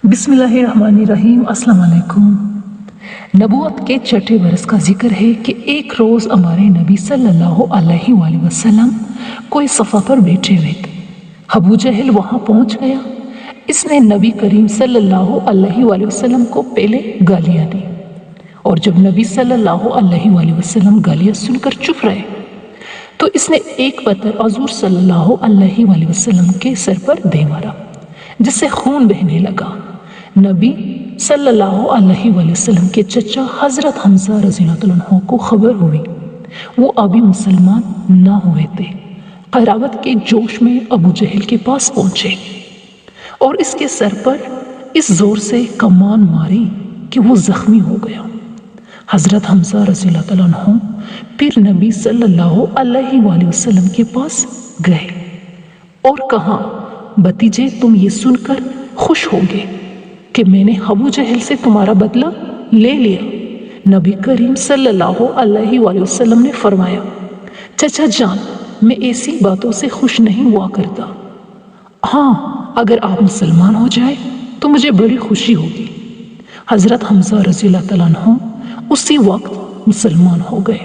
بسم اللہ الرحمن الرحیم۔ السلام علیکم۔ نبوت کے چھٹے برس کا ذکر ہے کہ ایک روز ہمارے نبی صلی اللہ علیہ وآلہ وسلم کوئی صفا پر بیٹھے ہوئے تھے۔ ابو جہل وہاں پہنچ گیا۔ اس نے نبی کریم صلی اللہ علیہ وآلہ وسلم کو پہلے گالیاں دی، اور جب نبی صلی اللہ علیہ وآلہ وسلم گالیاں سن کر چپ رہے تو اس نے ایک پتھر حضور صلی اللہ علیہ وآلہ وسلم کے سر پر دے مارا، جس سے خون بہنے لگا۔ نبی صلی اللہ علیہ وآلہ وسلم کے چچا حضرت حمزہ رضی اللہ عنہ کو خبر ہوئی۔ وہ ابھی مسلمان نہ ہوئے تھے۔ قرابت کے جوش میں ابو جہل کے پاس پہنچے اور اس کے سر پر اس زور سے کمان ماری کہ وہ زخمی ہو گیا۔ حضرت حمزہ رضی اللہ عنہ پھر نبی صلی اللہ علیہ وآلہ وسلم کے پاس گئے اور کہا، بھتیجے تم یہ سن کر خوش ہوگے کہ میں نے ابو جہل سے تمہارا بدلہ لے لیا۔ نبی کریم صلی اللہ علیہ وآلہ وسلم نے فرمایا، چچا جان میں ایسی باتوں سے خوش نہیں ہوا کرتا۔ ہاں اگر آپ مسلمان ہو جائے تو مجھے بڑی خوشی ہوگی۔ حضرت حمزہ رضی اللہ عنہ اسی وقت مسلمان ہو گئے۔